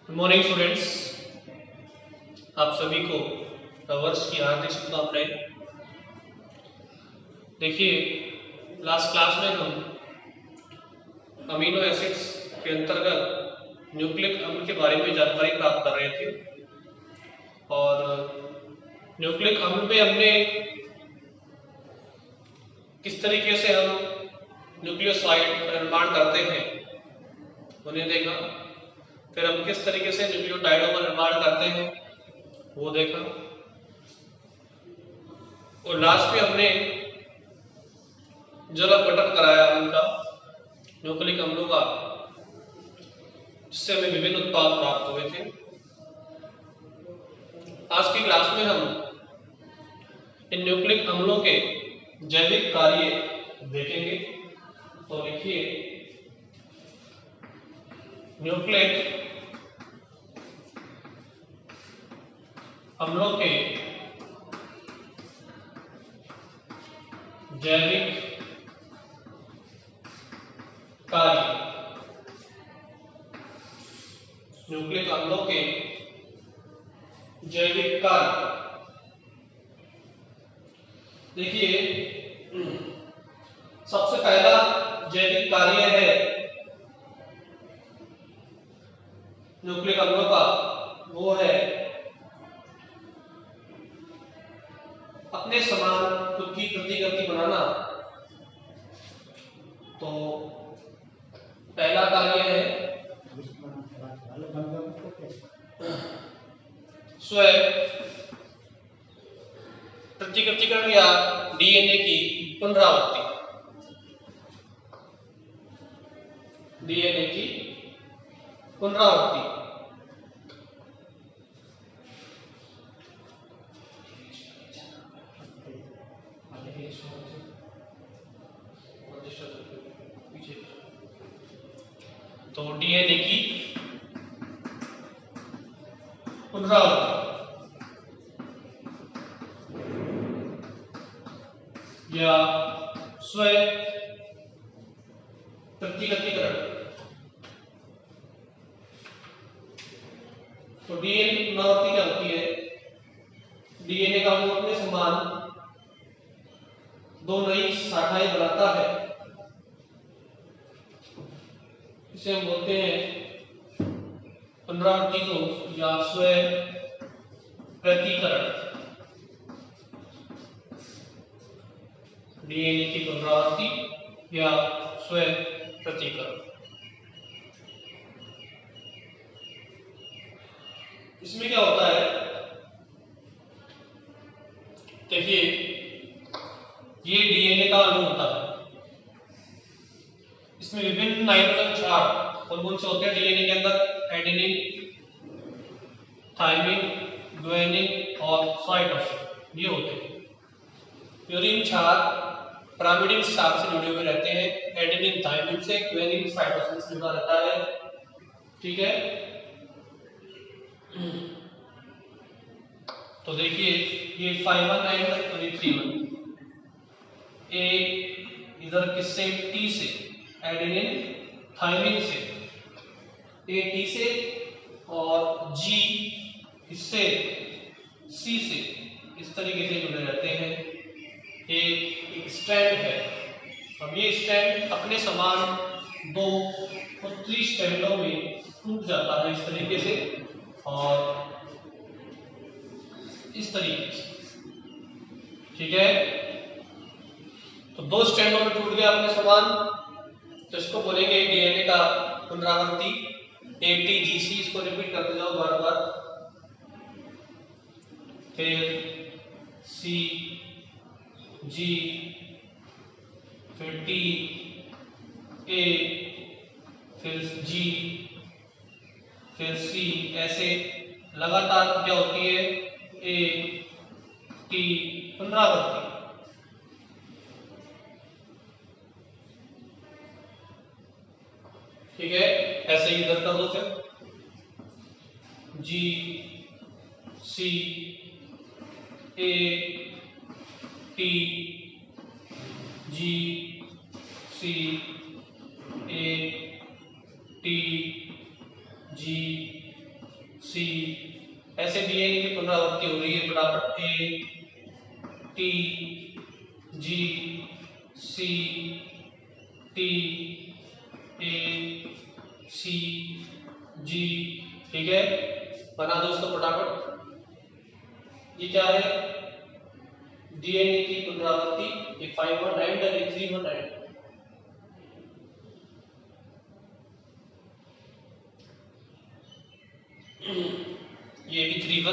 Good morning students, आप सभी को नववर्ष की हार्दिक शुभकामनाएं। देखिए, लास्ट क्लास में हम अमीनो एसिड्स के अंतर्गत न्यूक्लिक अम्ल के बारे में जानकारी प्राप्त कर रहे थे और न्यूक्लिक अम्ल में हमने किस तरीके से हम न्यूक्लियोसाइड का निर्माण करते हैं उन्हें देखा। फिर हम किस तरीके से न्यूक्लियोटाइडों का निर्माण करते हैं वो देखा और लास्ट में हमने जल अपघटन कराया उनका न्यूक्लिक अम्लों का, जिससे हमें विभिन्न उत्पाद प्राप्त हुए थे। आज की क्लास में हम इन न्यूक्लिक अम्लों के जैविक कार्य देखेंगे। तो देखिए, न्यूक्लिक अम्लों के जैविक कार्य, न्यूक्लिक अम्लों के जैविक कार्य। देखिए, सबसे पहला जैविक कार्य है न्यूक्लिक अम्लों का, वो है अपने समान खुद की प्रतिकृति बनाना। तो पहला कार्य है स्वयं प्रतिकृतिकरण या डीएनए की पुनरावृत्ति। डीएनए की पुनरावृत्ति तो डीएनए की पुनरावृत्ति या स्वयं प्रतिकृतिकरण। तो डीएनए की पुनरावृत्ति क्या होती है? डीएनए का वो अपने समान दो नई शाखाएं बनाता है, इसे हम बोलते हैं पुनरावृत्ति को या स्वयं प्रतिकृतिकरण। डीएनए की पुनरावृत्ति या स्वयं प्रतिकृतिकरण। इसमें क्या होता है? देखिए, ये डीएनए का अणु होता है, इसमें विभिन्न नाइट्रोजन क्षार कौन से होते हैं डीएनए के अंदर? एडेनिन, थाइमिन, ग्वानिन और साइटोसिन, ये होते हैं। प्यूरिन क्षार पिरामिडिन क्षार से जुड़े हुए रहते हैं, एडेनिन थाइमिन से, ग्वानिन साइटोसिन से जुड़ा रहता है। ठीक है, तो देखिए, ये 5-1 एंड 3-1 ए इधर किससे? टी से, एडेनिन थाइमिन से, ए टी से, और जी इससे, सी से, इस तरीके से जुड़े रहते हैं। एक स्ट्रैंड है। अब ये स्ट्रैंड अपने समान दो उत्तरी स्ट्रैंडों में टूट जाता है इस तरीके से और इस तरीके से। ठीक है, तो दो स्ट्रैंडों में टूट गया अपने समान, तो इसको बोलेंगे डीएनए का पुनरावृत्ति, एटीजीसी। इसको रिपीट करते जाओ बार बार। फिर सी, जी, फिर टी, ए, फिर जी, फिर सी, ऐसे लगातार क्या होती है? ए टी पुनरावृत्ति। ठीक है, ऐसे ही इधर कर दो। फिर जी, सी, ए, टी, जी, सी, ए, टी, जी, सी, ऐसे डीएनए की पुनरावृत्ति हो रही है। फटाफट A T G C T A सी जी, ठीक है, बना दो उसको फटाफट। ये क्या है? डीएनए की पुनरावृत्ति, ये 5' एंड और ये 3' एंड। ये भी 3'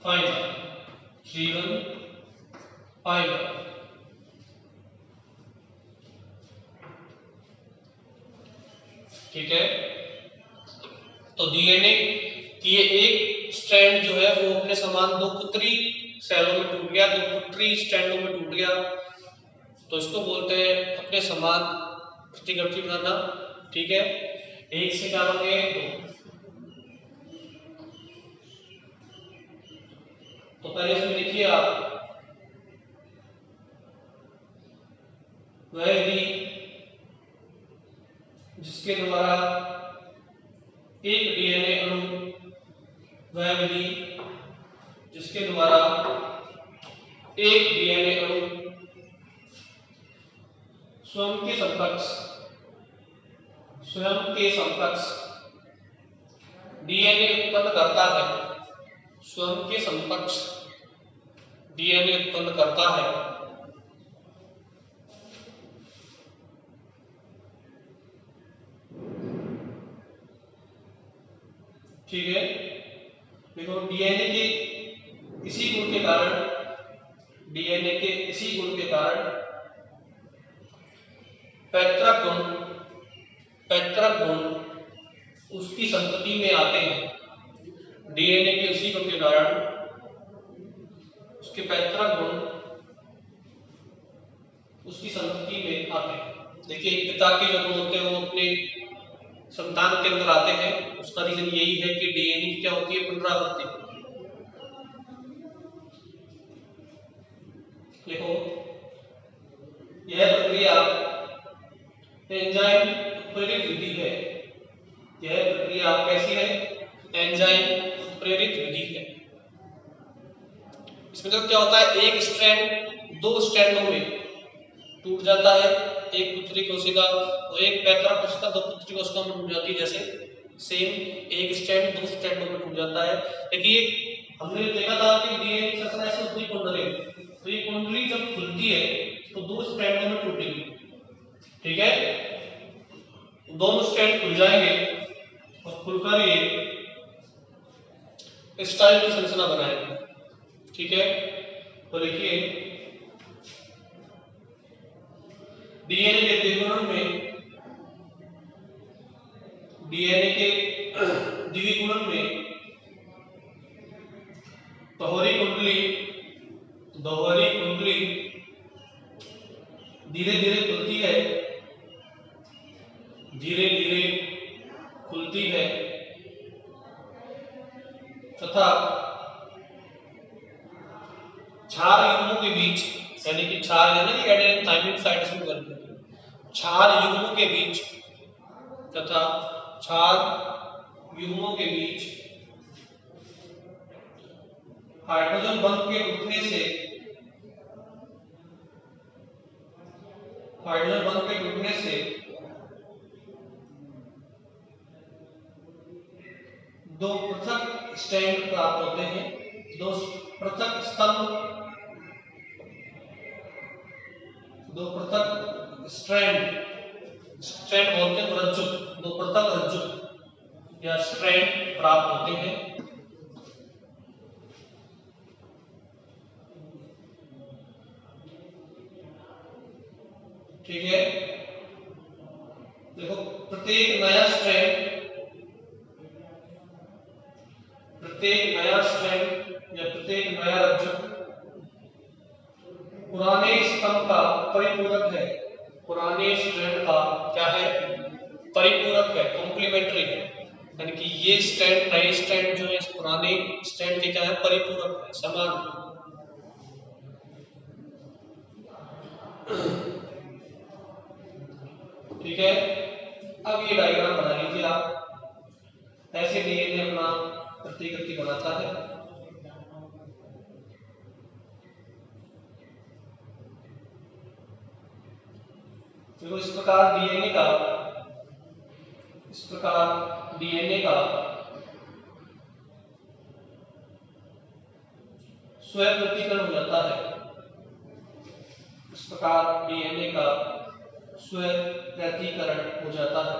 5 3 5, ठीक है। तो डीएनए की ये एक स्ट्रैंड जो है वो अपने समान दो पुत्री सेलों में टूट गया, दो पुत्री स्ट्रैंडों में टूट गया, तो इसको बोलते हैं अपने समान प्रतिगमन बनाना, ठीक है। एक से क्या बने? दो। तो पहले इसमें लिखिए आप, वह विधि जिसके द्वारा एक डीएनए अणु, वह विधि जिसके द्वारा एक डीएनए अणु स्वयं के समकक्ष डीएनए उत्पन्न करता है, स्वयं के समकक्ष डीएनए उत्पन्न करता है, ठीक है। देखो डीएनए के इसी गुण के कारण, डीएनए के इसी गुण के कारण पैतृक गुण उसकी संतति में आते हैं। डीएनए के उसी गुण के कारण उसके पैतृक गुण उसकी संतति में आते हैं। देखिए पिता के जो गुण होते हैं वो अपने संतान के अंदर आते हैं, उसका रीजन यही है कि डीएनए क्या होती है? पुनरावृत्ति। देखो यह प्रक्रिया एंजाइम उत्प्रेरित विधि है। यह प्रक्रिया कैसी है? एंजाइम उत्प्रेरित विधि है। इसमें तो क्या होता है? एक स्ट्रैंड दो स्ट्रैंडों में टूट जाता है, एक पुत्री कोशिका और एक पैतृक कोशिका दो पुत्री कोशिका में टूट जाती है, जैसे सेम एक स्ट्रैंड दो स्ट्रैंडों में टूट जाता है। देखिए हमने देखा था कि डीएनए की संरचना ऐसे होती है कुंडली, तो ये कुंडली जब खुलती है तो दो स्ट्रैंडों में टूटेगी, ठीक है। दोनों स्ट्रैंड खुल जाएंगे और खुलकर ये स्टाइल की संरचना बनाएंगे, ठीक है। तो देखिए डीएनए के द्विगुणन में, डीएनए के द्विगुणन में दोहरी कुंडली धीरे धीरे खुलती है, धीरे धीरे खुलती है तथा क्षार युग्मों के बीच, यानी कि क्षार है ना कि एडेनिन थाइमिन साइट्स में बनते हैं, क्षार युग्मों के बीच तथा क्षार युग्मों के बीच हाइड्रोजन बंध के टूटने से, हाइड्रोजन बंध के टूटने से दो पृथक स्ट्रैंड प्राप्त होते हैं, दो पृथक स्तंभ, दो पृथक स्ट्रैंड बोलते हैं रज्जु, दो पृथक रज्जु या स्ट्रैंड प्राप्त होते हैं। ठीक है, देखो प्रत्येक नया स्ट्रैंड या प्रत्येक नया रज्जु पुराने स्तंभ का परिपूरक है, पुराने स्ट्रैंड का क्या है? परिपूरक है, कॉम्प्लीमेंट्री है, यानी कि ये स्ट्रैंड नए स्ट्रैंड जो है इस पुराने स्ट्रैंड के क्या है? परिपूरक है, समान। ठीक है, अब ये डायग्राम बना लीजिए आप। ऐसे डीएनए अपना प्रतिकृति बनाता है। तो इस प्रकार डीएनए का स्वयं प्रतिकरण हो जाता है। इस प्रकार डीएनए का स्वयं प्रतिकरण हो जाता है।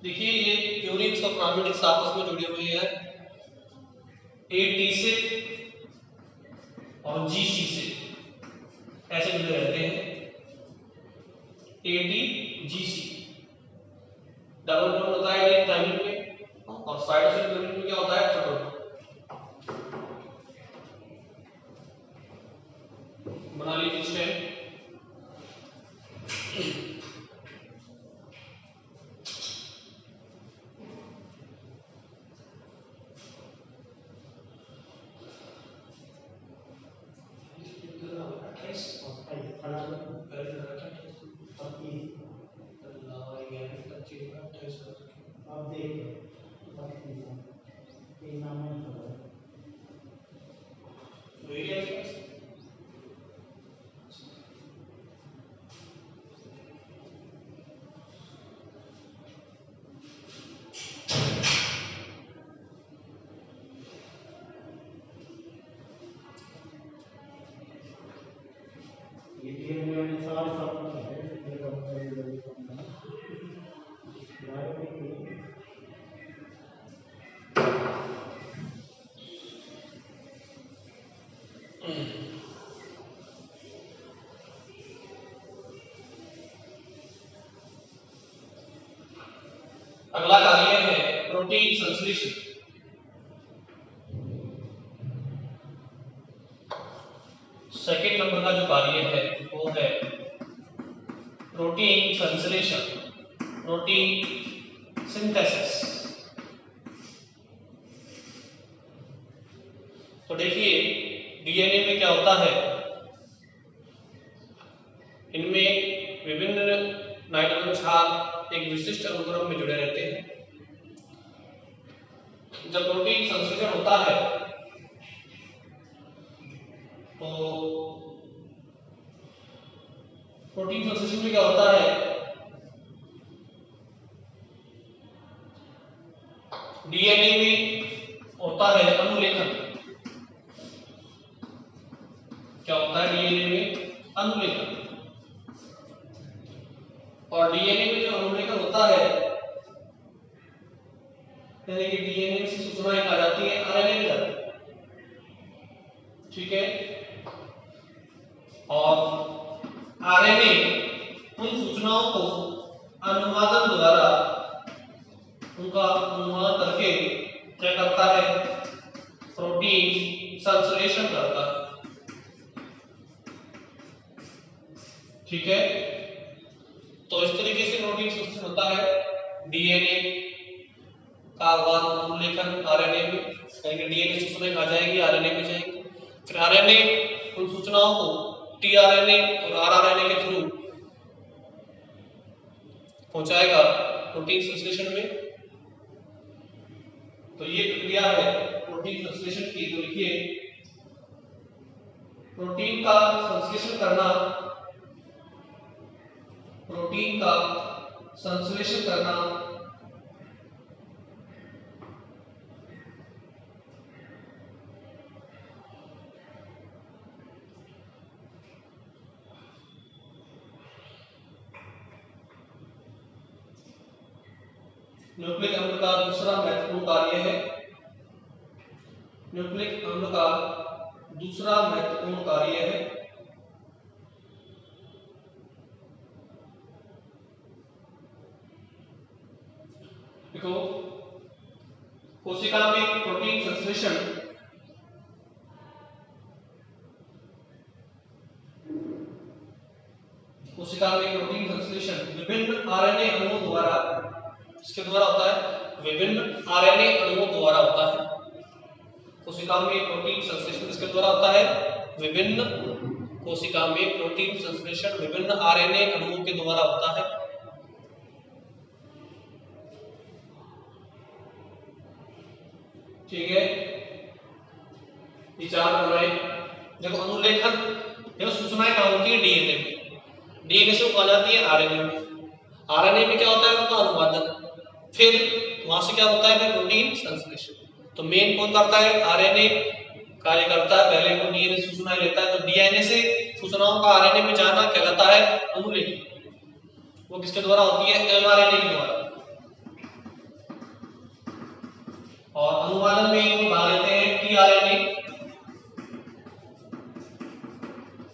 देखिए ये प्यूरिन्स और प्राइमेटिक्स आपस में जुड़े हुए हैं, AT से और GC से ऐसे जुड़े रहते हैं। AT GC डबल बॉन्ड होता है थायमिन में, और साइटोसिन प्यूरिन में क्या होता है, ट्रिपल बॉन्ड। बना लीजिए स्ट्रैंड। अगला कार्य है प्रोटीन संश्लेषण। सेकेंड नंबर का जो कार्य है वो है प्रोटीन संश्लेषण, प्रोटीन सिंथेसिस। तो देखिए डीएनए में क्या होता है, इनमें विभिन्न नाइट्रोजन क्षार एक विशिष्ट अनुक्रम में जुड़े रहते हैं। जब प्रोटीन संश्लेषण होता है तो प्रोटीन संश्लेषण में क्या होता है, डीएनए में होता है अनुलेखन। क्या होता है डीएनए में, अनुलेखन। और डीएनए में जो अनुलेखन होता है, यानी कि डीएनए से सूचनाएं आ जाती है आरएनए में जाती है, ठीक है। और आरएनए उन सूचनाओं को अनुवादन द्वारा उनका अनुवाद करके क्या करता है, प्रोटीन संश्लेषण करता है, ठीक है। तो इस तरीके से प्रोटीन संश्लेषण होता है। डीएनए का अनुलेखन आरएनए में, यानी डीएनए से सूचना आ जाएगी आरएनए में जाएगी, फिर आरएनए उन सूचनाओं को टीआरएनए और आरआरएनए के थ्रू पहुंचाएगा प्रोटीन संश्लेषण में। तो ये प्रक्रिया है प्रोटीन संश्लेषण की। तो लिखिए प्रोटीन का संश्लेषण करना, प्रोटीन का संश्लेषण करना न्यूक्लिक अम्ल का दूसरा महत्वपूर्ण कार्य है। न्यूक्लिक अम्ल का दूसरा महत्वपूर्ण कार्य है देखो, कोशिका में प्रोटीन संश्लेषण विभिन्न आरएनए अणुओं द्वारा, इसके द्वारा होता है, विभिन्न आरएनए अणुओं द्वारा होता है। कोशिका में प्रोटीन संश्लेषण इसके द्वारा होता है, कोशिका में प्रोटीन संश्लेषण विभिन्न आरएनए अणुओं के द्वारा होता है। ठीक है, ये 4 बन रहे। देखो अनुलेखन, देखो सूचनाएं कहाँ होती है? डीएनए में। डीएनए से वो आ जाती है आरएनए में। आरएनए में क्या होता है? उनका अनुवादन। फिर वहां से क्या होता है? फिर प्रोटीन संश्लेषण। तो मेन कौन करता है? आरएनए कार्य करता है। पहले वो डीएनए से सूचनाएं लेता है, तो डीएनए से सूचनाओं का आरएनए में जाना कहलाता है अनुलेखन। वो किसके द्वारा होती है? एमआरएनए के द्वारा। और अनुवादन में वो भाग लेते हैं टीआरएनए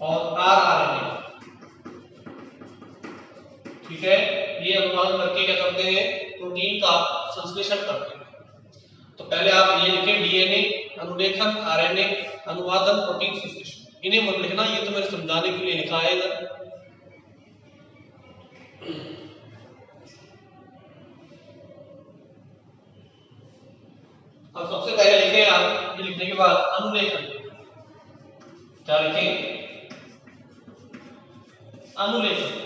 और आरआरएनए। ठीक है, ये अनुवादन करके क्या करते हैं? प्रोटीन का संश्लेषण करते हैं। तो पहले आप ये लिखें, डीएनए, अनुलेखन, आरएनए, अनुवादन, प्रोटीन संश्लेषण। इन्हें मत लिखना, ये तो मैंने समझाने के लिए लिखा है इधर। अब सबसे पहले लिखें आप, ये लिखने के बाद अनुलेखन। क्या लिखें? अनुलेखन।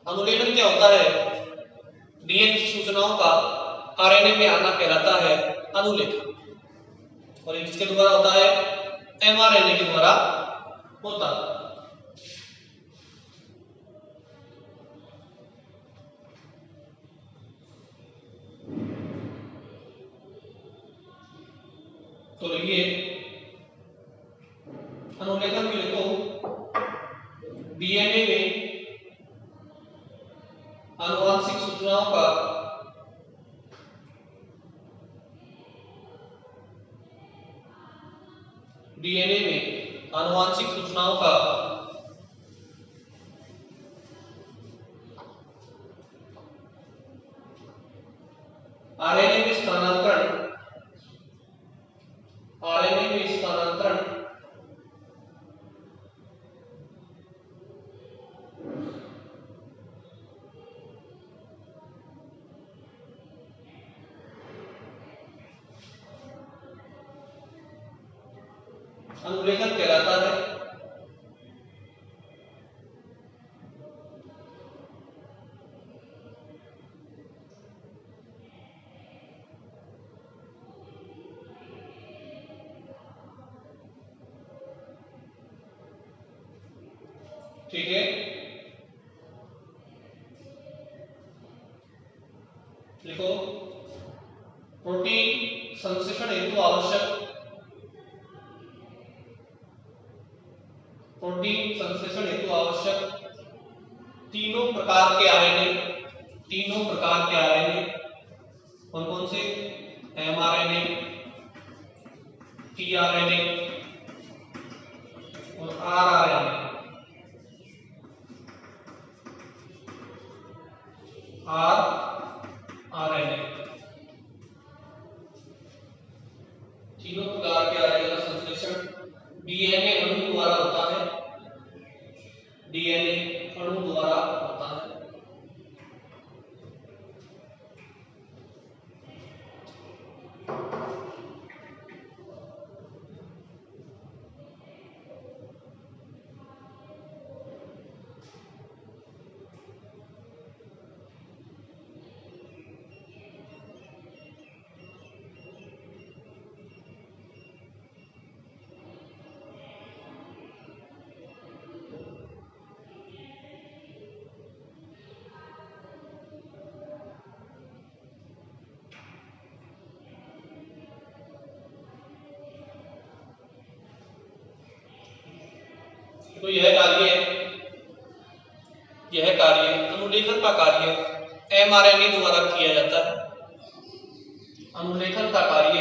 अनुलेखन क्या होता है? डीएनए की सूचनाओं का आरएनए में आना कहलाता है अनुलेखन। और ये किसके द्वारा होता है? एमआरएनए के द्वारा होता है। तो लिखिए, अनुलेखन में लिखो, डीएनए में आनुवंशिक सूचनाओं का डीएनए में आनुवंशिक सूचनाओं का आरएनए में स्थानांतरण, आरएनए में स्थानांतरण अनुलेखन कहलाता है। ठीक है, लिखो, प्रोटीन संश्लेषण हेतु आवश्यक, प्रोटीन संश्लेषण हेतु आवश्यक तीनों प्रकार के आरएनए, तीनों प्रकार के आरएनए कौन कौन से? एमआरएनए, टीआरएनए और आरआरएनए। आरआरएनए तीनों प्रकार के आरएनए का संश्लेषण डीएनए अणु द्वारा होता है, डीएनए अणु द्वारा होता है। तो यह कार्य अनुलेखन का कार्य एमआरएनए द्वारा किया जाता है। अनुलेखन का कार्य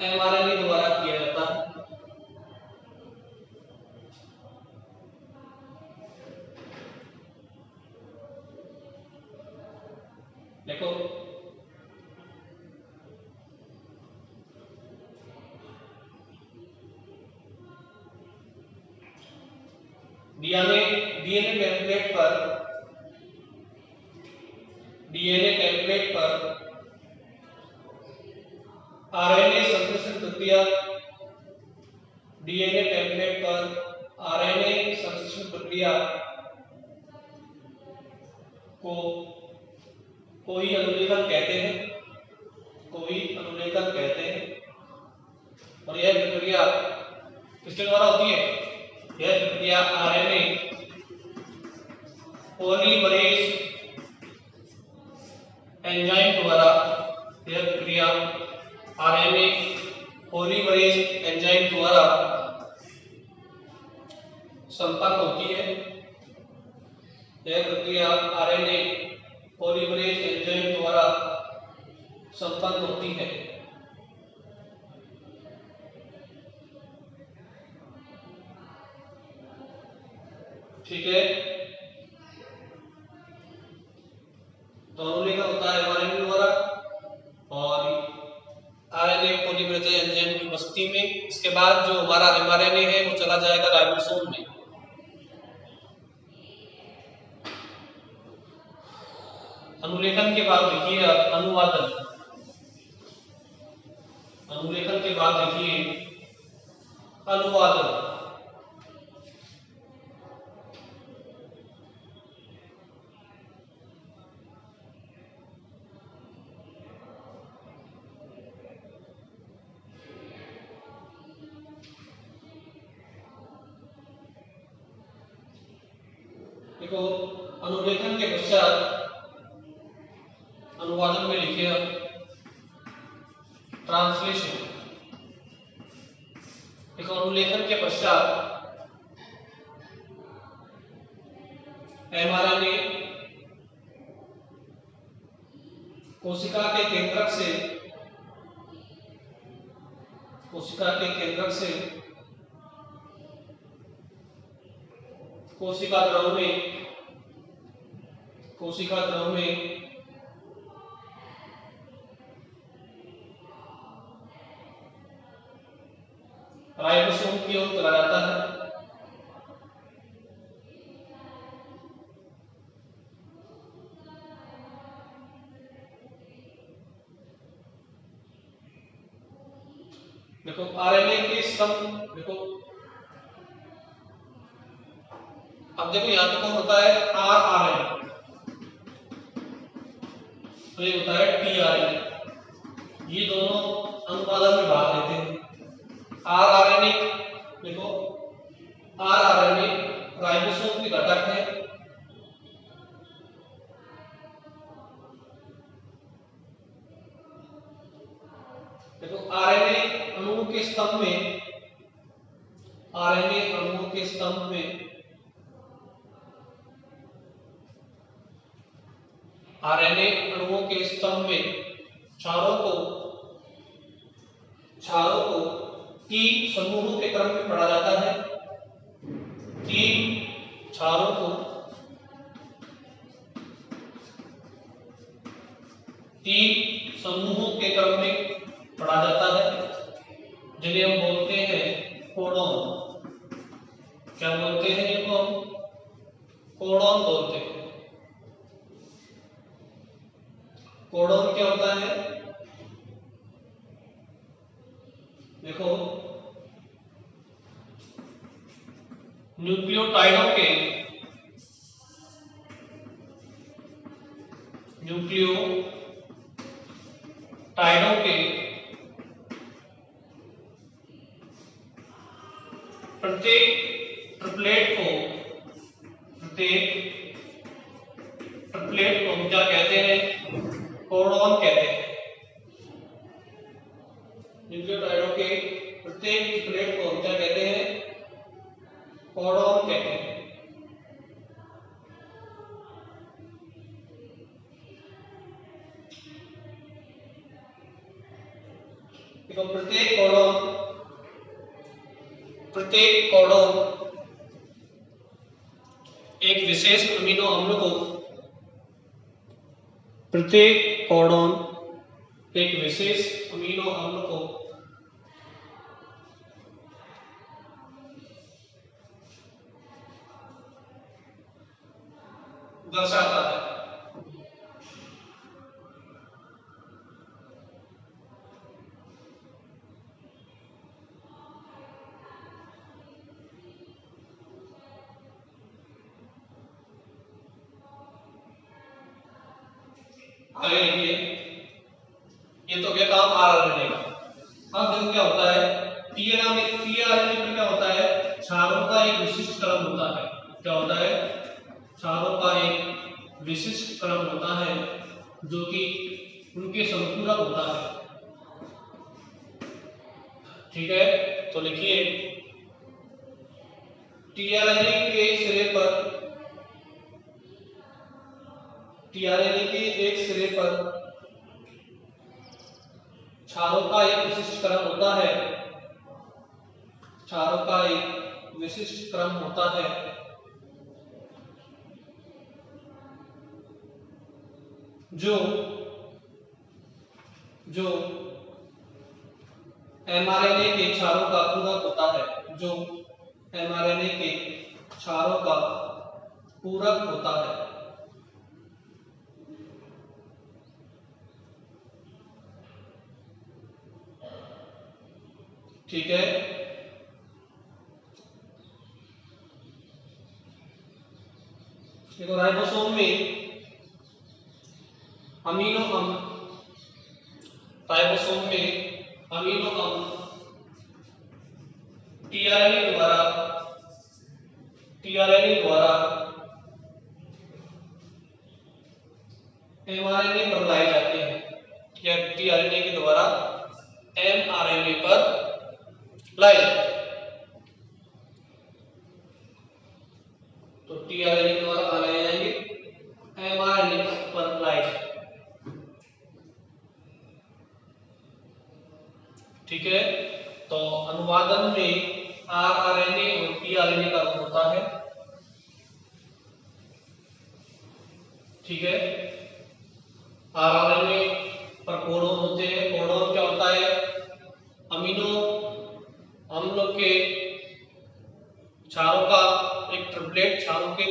एमआरएनए द्वारा किया जाता है। देखो, डीएनए टेम्पलेट पर आरएनए संश्लेषण प्रक्रिया, डीएनए टेम्पलेट पर आरएनए संश्लेषण प्रक्रिया को कोई अनुलेखन कहते हैं, कोई अनुलेखन कहते हैं। और यह प्रक्रिया किसके द्वारा होती है? यह प्रक्रिया आरएनए पॉलीमरेज एंजाइम द्वारा, यह प्रक्रिया आरएनए पॉलीमरेज एंजाइम द्वारा संपन्न होती है। यह प्रक्रिया आरएनए पॉलीमरेज एंजाइम द्वारा संपन्न होती है। ठीक है, तो अनुलेखन होता है एमआरएनए द्वारा और आरएनए पॉलीमरेज एंजाइम की उपस्थिति में। इसके बाद जो हमारा एमआरएनए है वो चला जाएगा राइबोसोम में। अनुलेखन के बाद देखिए अनुवादन। अनुलेखन के बाद देखिए अनुवादन। देखो, अनुलेखन के पश्चात अनुवादन में लिखिए ट्रांसलेशन। देखो, अनुलेखन के पश्चात एमआरएनए कोशिका के केंद्रक से कोशिका द्रव में राइबोसोम की ओर चला जाता है। देखो, आरएनए के स्तंभ, देखो अब देखो यहाँ पे कौन होता है? आरआरएनए, तो ये होता है टीआरएनए। ये दोनों अनुवादन में भाग लेते हैं। आरआरएनए, देखो आरआरएनए राइबोसोम के घटक है। देखो, आरएनए अणुओं के स्तंभ में आरएनए अणुओं के स्तंभ में क्षारों को 3 समूहों के क्रम में पढ़ा जाता है। 3 क्षारों को 3 समूहों के क्रम में पढ़ा जाता है, जिन्हें हम बोलते हैं कोडॉन। क्या बोलते हैं? इनको हम कोडॉन बोलते हैं। कोडॉन क्या होता है? देखो, न्यूक्लियोटाइडों के प्रत्येक ट्रिपलेट को हम क्या कहते हैं? कोडॉन कहते हैं। न्यूक्लियोटाइडों के प्रत्येक ट्रिपलेट को हम क्या कहते हैं? कोडॉन कहते हैं। देखो, प्रत्येक कोडॉन एक विशेष अमीनो अम्ल को दर्शाता है। आगे देखिए, ये तो क्या काम आरएनए का। अब देखो क्या होता है, टीआरएनए पर क्या होता है, क्षारों का एक विशिष्ट क्रम होता है। क्या होता है, क्षारों का एक विशिष्ट क्रम होता है जो कि उनके संपूरक होता है। ठीक है, तो लिखिए टीआरएनए के सिरे पर, टीआरएनए के एक सिरे पर क्षारों का एक विशिष्ट क्रम होता है, क्षारों का एक विशिष्ट क्रम होता है जो जो एमआरएनए के क्षारों का पूरक होता है, जो एमआरएनए के क्षारों का पूरक होता है। ठीक है, देखो राइबोसोम में अमीनो अम्ल, राइबोसोम में अमीनो अम्ल टीआरएनए द्वारा एमआरएनए पर लाए जाते हैं, या टीआरएनए के द्वारा एमआरएनए पर लाए जाते हैं। तो टीआरएनए के द्वारा कहाँ लाए जाएंगे, एमआरएनए पर लाए जाएंगे। ठीक है, तो अनुवादन में आरआरएनए और टीआरएनए का अर्थ होता है। ठीक है, आरआरएनए पर कोडोन होते हैं। कोडोन क्या होता है, अमीनो अम्लों के क्षारों का एक ट्रिपलेट, क्षारों के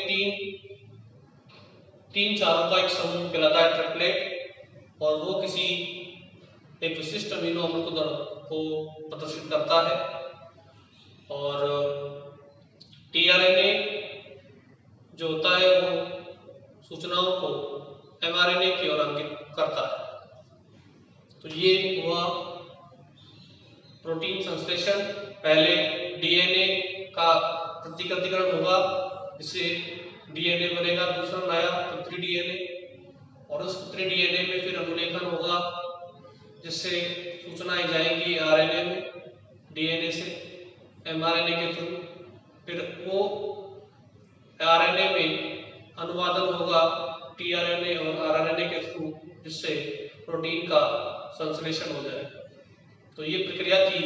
तीन क्षारों का एक समूह कहलाता है ट्रिपलेट, और वो किसी एक विशिष्ट अमीनो अम्ल को प्रदर्शित करता है। और टीआरएनए जो होता है वो सूचनाओं को एमआरएनए की ओर अंकित करता है। तो ये हुआ प्रोटीन संश्लेषण। पहले डीएनए का प्रतिकृतिकरण होगा, जिससे डीएनए बनेगा दूसरा नया पुत्री डीएनए, और उस पुत्री डीएनए में फिर अनुलेखन होगा, जिससे सूचनाएं जाएंगी आरएनए में, डीएनए से एमआरएनए के थ्रू, फिर वो आरएनए में अनुवादन होगा टीआरएनए और आरएनए के थ्रू, जिससे प्रोटीन का संश्लेषण हो जाएगा। तो ये प्रक्रिया थी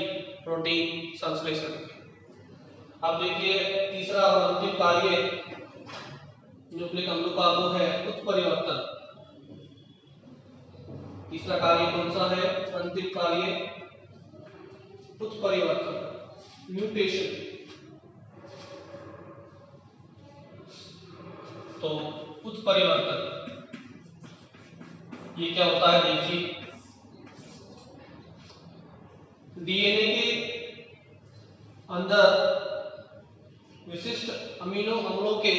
प्रोटीन संश्लेषण की। अब देखिए तीसरा और अंतिम कार्य न्यूक्लिक अम्लों का वो है उत्परिवर्तन। तीसरा कार्य कौन सा है, अंतिम कार्य उत्परिवर्तन, म्यूटेशन। तो उत्परिवर्तन ये क्या होता है, देखिए डीएनए के अंदर विशिष्ट अमीनो अम्लों के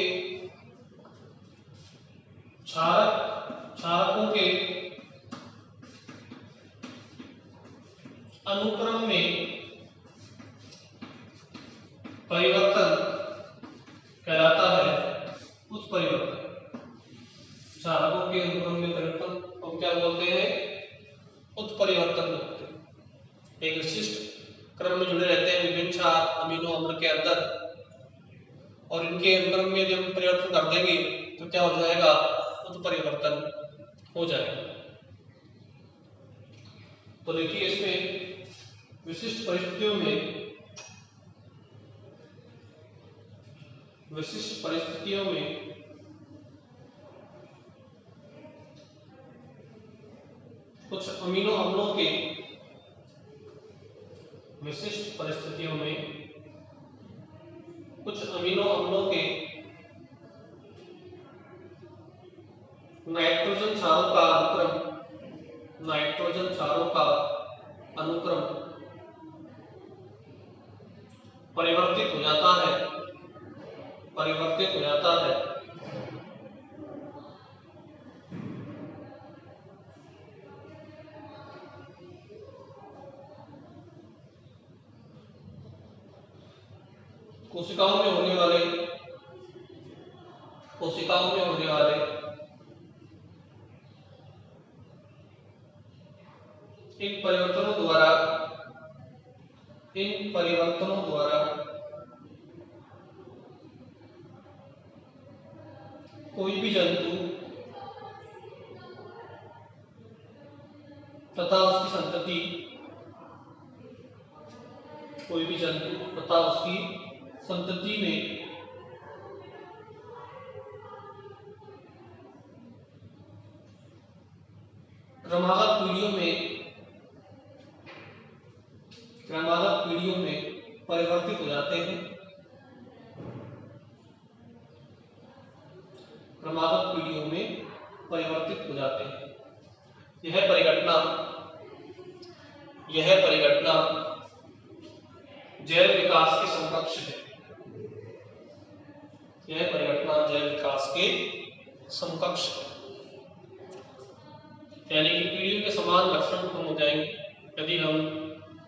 क्षारकों के अनुक्रम में परिवर्तन कहलाता है उत्परिवर्तन। क्षारकों के अनुक्रम में परिवर्तन हम क्या बोलते हैं, उत्परिवर्तन बोलते हैं। एक विशिष्ट क्रम में जुड़े रहते हैं विभिन्न क्षार अमीनो अम्ल के अंदर, और इनके अनुक्रम में जब परिवर्तन कर देंगे तो क्या हो जाएगा, उत्परिवर्तन हो जाएगा। तो देखिए इसमें विशिष्ट परिस्थितियों में कुछ अमीनो अम्लों के विशिष्ट परिस्थितियों में कुछ अमीनो अम्लों के नाइट्रोजन क्षारों का अनुक्रम परिवर्तित हो जाता है कोशिकाओं में होने वाले इन परिवर्तनों द्वारा कोई भी जंतु तथा उसकी संतति में क्रमागत पीढ़ियों में परिवर्तित हो जाते हैं। यह परिघटना जैव विकास के समकक्ष है। यानी कि पीढ़ियों के समान लक्षण उत्पन्न हो जाएंगे यदि हम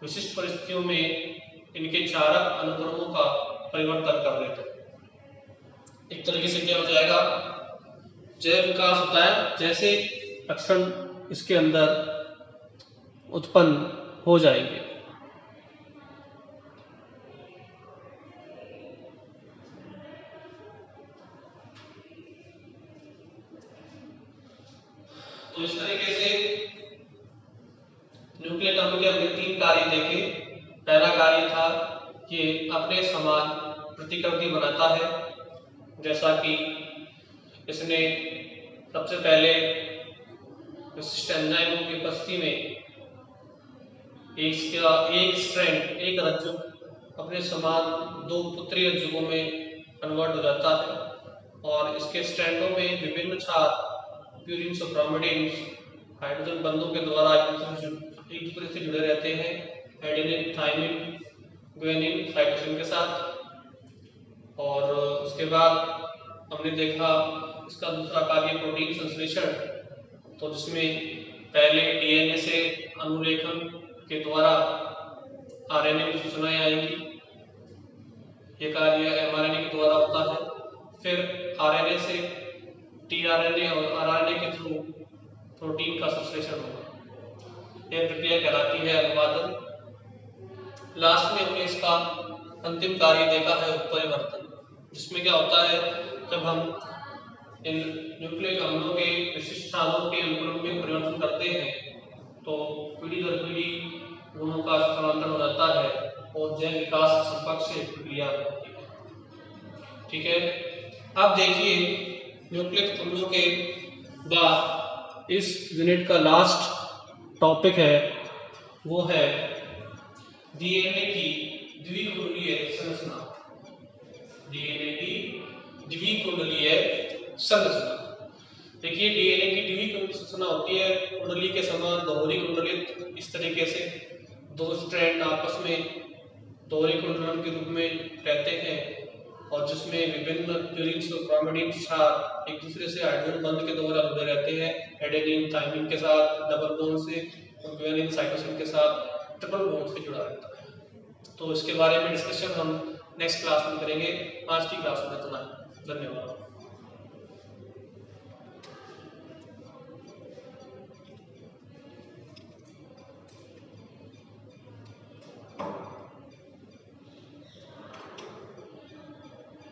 विशिष्ट परिस्थितियों में इनके चारक अनुक्रमों का परिवर्तन कर लेते हैं। एक तरीके से क्या हो जाएगा, जैव विकास होता है, जैसे लक्षण इसके अंदर उत्पन्न हो जाएंगे। तो इस तरीके से न्यूक्लिक अम्ल के हमने 3 कार्य देखे। पहला कार्य था कि अपने समान प्रतिकृति बनाता है, जैसा कि इसने सबसे पहले विशिष्ट एंजाइमों की उपस्थिति में एक रज्जु अपने समान 2 पुत्री रज्जुओं में कन्वर्ट हो जाता है और इसके स्ट्रैंडों में विभिन्न क्षार प्यूरिन्स और ब्रोमीडिन्स हाइड्रोजन बंधों के द्वारा एक दूसरे से जुड़े रहते हैं, एडेनिन, थाइमिन, गुआनिन, साइटोसिन के साथ। और उसके बाद हमने देखा इसका दूसरा कार्य प्रोटीन संश्लेषण, तो जिसमें पहले डीएनए से अनुलेखन के द्वारा आरएनए में सूचनाएं आएंगी। ये कार्य एमआरएनए के द्वारा होता है। फिर आरएनए से टीआरएनए और आरआरएनए के थ्रू प्रोटीन का संश्लेषण होगा। यह प्रक्रिया कहलाती है अनुवादन। लास्ट में हमने इसका अंतिम कार्य देखा है उत्परिवर्तन, जिसमें क्या होता है, जब हम इन न्यूक्लिक अम्लों के विशिष्ट स्थानों के अनुक्रम में परिवर्तन करते हैं तो पीढ़ी दर पीढ़ी गुणों का स्थानांतरण हो जाता है और जैव विकास संपर्क से प्रक्रिया होती है। ठीक है, अब देखिए न्यूक्लिक अम्लों के बाद इस यूनिट का लास्ट टॉपिक है, वो है डीएनए की द्विकुंडलीय संरचना। देखिए डीएनए की द्विकुंडलीय संरचना होती है कुंडली के समान दोहरी कुंडलित, इस तरीके से 2 स्ट्रैंड आपस में दोहरी कुंडलन के रूप में रहते हैं और जिसमें विभिन्न प्यूरिन्स और ब्रोमीडिन्स क्षार एक दूसरे से हाइड्रोजन बंध के द्वारा जुड़े रहते हैं, एडेनिन थाइमिन के साथ डबल बॉन्ड से और गुआनिन साइटोसिन के साथ ट्रिपल बॉन्ड से जुड़ा रहता है। तो इसके बारे में डिस्कशन हम नेक्स्ट क्लास में करेंगे। आज की क्लास में इतना। धन्यवाद।